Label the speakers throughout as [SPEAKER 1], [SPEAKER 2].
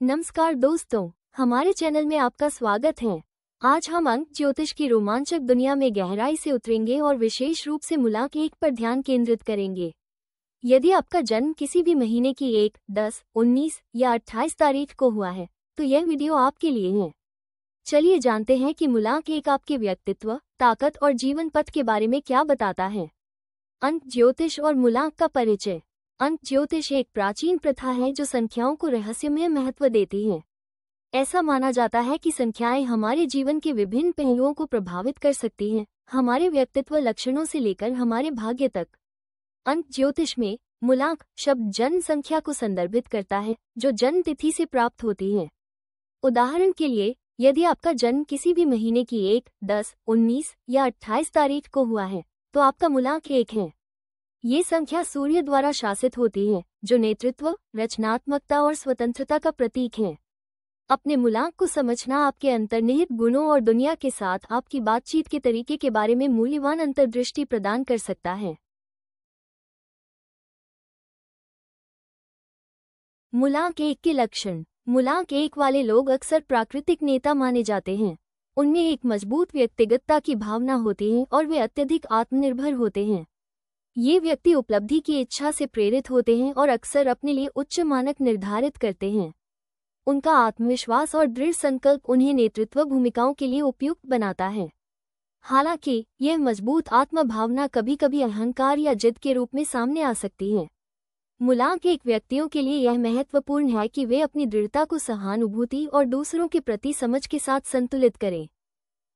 [SPEAKER 1] नमस्कार दोस्तों, हमारे चैनल में आपका स्वागत है। आज हम अंक ज्योतिष की रोमांचक दुनिया में गहराई से उतरेंगे और विशेष रूप से मूलांक 1 पर ध्यान केंद्रित करेंगे। यदि आपका जन्म किसी भी महीने की 1, 10, 19 या 28 तारीख को हुआ है, तो यह वीडियो आपके लिए है। चलिए जानते हैं कि मूलांक 1 आपके व्यक्तित्व, ताकत और जीवन पथ के बारे में क्या बताता है। अंक ज्योतिष और मूलांक का परिचय। अंक ज्योतिष एक प्राचीन प्रथा है जो संख्याओं को रहस्यमय महत्व देती है। ऐसा माना जाता है कि संख्याएं हमारे जीवन के विभिन्न पहलुओं को प्रभावित कर सकती हैं, हमारे व्यक्तित्व लक्षणों से लेकर हमारे भाग्य तक। अंक ज्योतिष में मूलांक शब्द जन्म संख्या को संदर्भित करता है, जो जन्म तिथि से प्राप्त होती है। उदाहरण के लिए, यदि आपका जन्म किसी भी महीने की 1, 10, 19 या 28 तारीख को हुआ है, तो आपका मूलांक 1 है। ये संख्या सूर्य द्वारा शासित होती है, जो नेतृत्व, रचनात्मकता और स्वतंत्रता का प्रतीक है। अपने मूलांक को समझना आपके अंतर्निहित गुणों और दुनिया के साथ आपकी बातचीत के तरीके के बारे में मूल्यवान अंतर्दृष्टि प्रदान कर सकता है। मूलांक 1 के लक्षण। मूलांक 1 वाले लोग अक्सर प्राकृतिक नेता माने जाते हैं। उनमें एक मजबूत व्यक्तिगतता की भावना होती है और वे अत्यधिक आत्मनिर्भर होते हैं। ये व्यक्ति उपलब्धि की इच्छा से प्रेरित होते हैं और अक्सर अपने लिए उच्च मानक निर्धारित करते हैं। उनका आत्मविश्वास और दृढ़ संकल्प उन्हें नेतृत्व भूमिकाओं के लिए उपयुक्त बनाता है। हालांकि यह मजबूत आत्मभावना कभी-कभी अहंकार या जिद के रूप में सामने आ सकती है। मूलांक 1 व्यक्तियों के लिए यह महत्वपूर्ण है कि वे अपनी दृढ़ता को सहानुभूति और दूसरों के प्रति समझ के साथ संतुलित करें।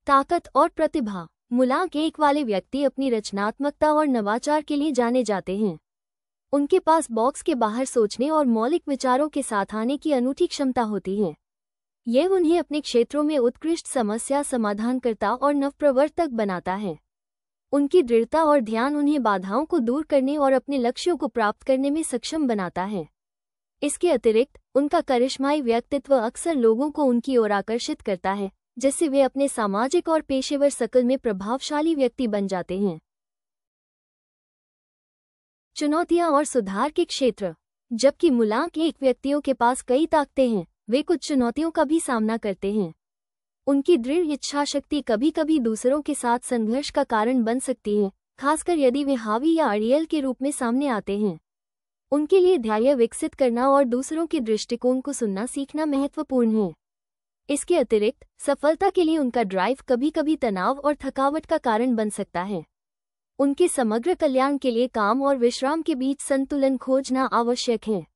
[SPEAKER 1] ताकत और प्रतिभा। मूलांक 1 वाले व्यक्ति अपनी रचनात्मकता और नवाचार के लिए जाने जाते हैं। उनके पास बॉक्स के बाहर सोचने और मौलिक विचारों के साथ आने की अनूठी क्षमता होती है। यह उन्हें अपने क्षेत्रों में उत्कृष्ट समस्या समाधानकर्ता और नवप्रवर्तक बनाता है। उनकी दृढ़ता और ध्यान उन्हें बाधाओं को दूर करने और अपने लक्ष्यों को प्राप्त करने में सक्षम बनाता है। इसके अतिरिक्त उनका करिश्माई व्यक्तित्व अक्सर लोगों को उनकी ओर आकर्षित करता है, जिससे वे अपने सामाजिक और पेशेवर सर्कल में प्रभावशाली व्यक्ति बन जाते हैं। चुनौतियां और सुधार के क्षेत्र। जबकि मूलांक 1 व्यक्तियों के पास कई ताकतें हैं, वे कुछ चुनौतियों का भी सामना करते हैं। उनकी दृढ़ इच्छाशक्ति कभी-कभी दूसरों के साथ संघर्ष का कारण बन सकती है, खासकर यदि वे हावी या अड़ियल के रूप में सामने आते हैं। उनके लिए धैर्य विकसित करना और दूसरों के दृष्टिकोण को सुनना सीखना महत्वपूर्ण है। इसके अतिरिक्त सफलता के लिए उनका ड्राइव कभी-कभी तनाव और थकावट का कारण बन सकता है। उनके समग्र कल्याण के लिए काम और विश्राम के बीच संतुलन खोजना आवश्यक है।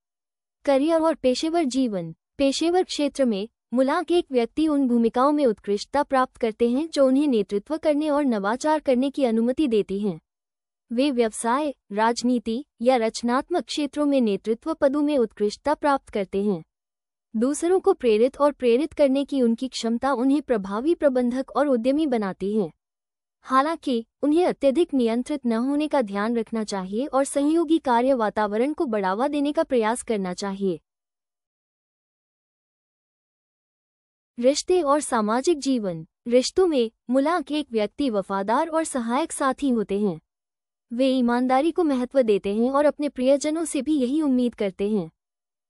[SPEAKER 1] करियर और पेशेवर जीवन। पेशेवर क्षेत्र में मूलांक 1 व्यक्ति उन भूमिकाओं में उत्कृष्टता प्राप्त करते हैं जो उन्हें नेतृत्व करने और नवाचार करने की अनुमति देती हैं। वे व्यवसाय, राजनीति या रचनात्मक क्षेत्रों में नेतृत्व पदों में उत्कृष्टता प्राप्त करते हैं। दूसरों को प्रेरित करने की उनकी क्षमता उन्हें प्रभावी प्रबंधक और उद्यमी बनाती है। हालांकि उन्हें अत्यधिक नियंत्रित न होने का ध्यान रखना चाहिए और सहयोगी कार्य वातावरण को बढ़ावा देने का प्रयास करना चाहिए। रिश्ते और सामाजिक जीवन। रिश्तों में मूलांक 1 व्यक्ति वफादार और सहायक साथी होते हैं। वे ईमानदारी को महत्व देते हैं और अपने प्रियजनों से भी यही उम्मीद करते हैं।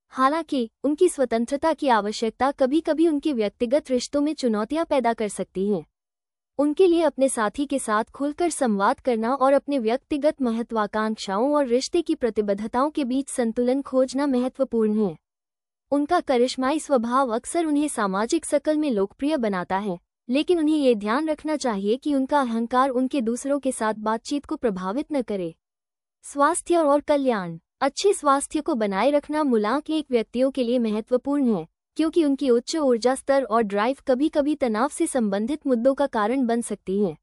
[SPEAKER 1] हालांकि उनकी स्वतंत्रता की आवश्यकता कभी-कभी उनके व्यक्तिगत रिश्तों में चुनौतियां पैदा कर सकती है। उनके लिए अपने साथी के साथ खुलकर संवाद करना और अपने व्यक्तिगत महत्वाकांक्षाओं और रिश्ते की प्रतिबद्धताओं के बीच संतुलन खोजना महत्वपूर्ण है। उनका करिश्माई स्वभाव अक्सर उन्हें सामाजिक सर्कल में लोकप्रिय बनाता है, लेकिन उन्हें ये ध्यान रखना चाहिए कि उनका अहंकार उनके दूसरों के साथ बातचीत को प्रभावित न करे। स्वास्थ्य और कल्याण। अच्छे स्वास्थ्य को बनाए रखना मूलांक 1 व्यक्तियों के लिए महत्वपूर्ण है, क्योंकि उनकी उच्च ऊर्जा स्तर और ड्राइव कभी-कभी तनाव से संबंधित मुद्दों का कारण बन सकती है।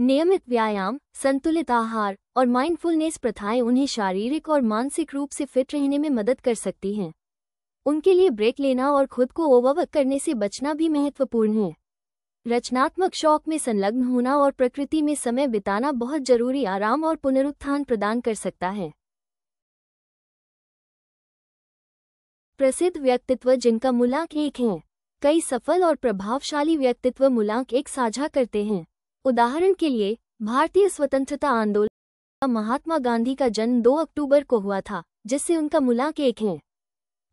[SPEAKER 1] नियमित व्यायाम, संतुलित आहार और माइंडफुलनेस प्रथाएं उन्हें शारीरिक और मानसिक रूप से फिट रहने में मदद कर सकती हैं। उनके लिए ब्रेक लेना और खुद को ओवरवर्क करने से बचना भी महत्वपूर्ण है। रचनात्मक शौक में संलग्न होना और प्रकृति में समय बिताना बहुत जरूरी आराम और पुनरुत्थान प्रदान कर सकता है। प्रसिद्ध व्यक्तित्व जिनका मूलांक 1 है। कई सफल और प्रभावशाली व्यक्तित्व मूलांक 1 साझा करते हैं। उदाहरण के लिए, भारतीय स्वतंत्रता आंदोलन महात्मा गांधी का जन्म 2 अक्टूबर को हुआ था, जिससे उनका मूलांक 1 है।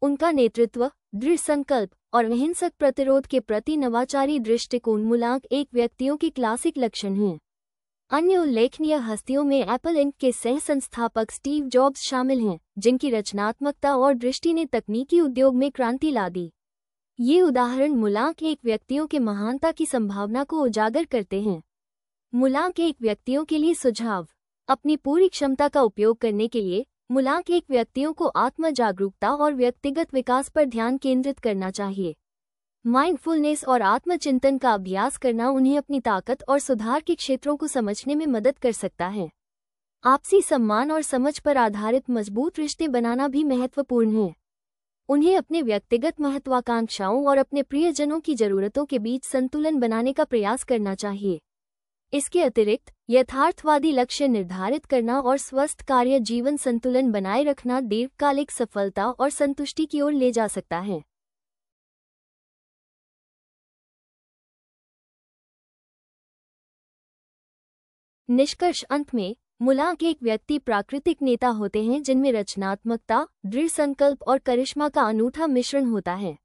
[SPEAKER 1] उनका नेतृत्व, दृढ़ संकल्प और अहिंसक प्रतिरोध के प्रति नवाचारी दृष्टिकोण मूलांक एक व्यक्तियों के क्लासिक लक्षण हैं। अन्य उल्लेखनीय हस्तियों में एप्पल इंक के सह संस्थापक स्टीव जॉब्स शामिल हैं, जिनकी रचनात्मकता और दृष्टि ने तकनीकी उद्योग में क्रांति ला दी। ये उदाहरण मूलांक एक व्यक्तियों के महानता की संभावना को उजागर करते हैं। मूलांक एक व्यक्तियों के लिए सुझाव। अपनी पूरी क्षमता का उपयोग करने के लिए मूलांक एक व्यक्तियों को आत्म जागरूकता और व्यक्तिगत विकास पर ध्यान केंद्रित करना चाहिए। माइंडफुलनेस और आत्मचिंतन का अभ्यास करना उन्हें अपनी ताकत और सुधार के क्षेत्रों को समझने में मदद कर सकता है। आपसी सम्मान और समझ पर आधारित मजबूत रिश्ते बनाना भी महत्वपूर्ण है। उन्हें अपने व्यक्तिगत महत्वाकांक्षाओं और अपने प्रियजनों की जरूरतों के बीच संतुलन बनाने का प्रयास करना चाहिए। इसके अतिरिक्त यथार्थवादी लक्ष्य निर्धारित करना और स्वस्थ कार्य जीवन संतुलन बनाए रखना दीर्घकालिक सफलता और संतुष्टि की ओर ले जा सकता है। निष्कर्ष अंत में, मूलांक एक व्यक्ति प्राकृतिक नेता होते हैं जिनमें रचनात्मकता, दृढ़ संकल्प और करिश्मा का अनूठा मिश्रण होता है।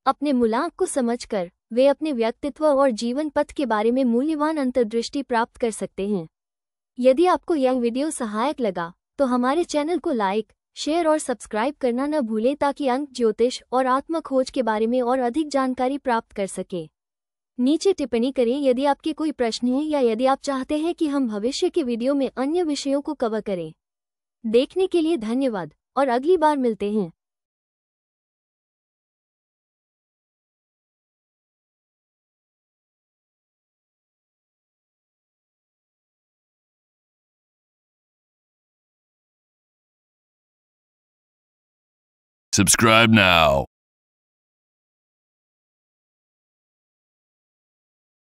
[SPEAKER 1] अपने मूलांक को समझकर वे अपने व्यक्तित्व और जीवन पथ के बारे में मूल्यवान अंतर्दृष्टि प्राप्त कर सकते हैं। यदि आपको यह वीडियो सहायक लगा तो हमारे चैनल को लाइक, शेयर और सब्सक्राइब करना न भूलें ताकि अंक ज्योतिष और आत्म खोज के बारे में और अधिक जानकारी प्राप्त कर सकें। नीचे टिप्पणी करें यदि आपके कोई प्रश्न हैं या यदि आप चाहते हैं कि हम भविष्य के वीडियो में अन्य विषयों को कवर करें। देखने के लिए धन्यवाद और अगली बार मिलते हैं।
[SPEAKER 2] Subscribe now.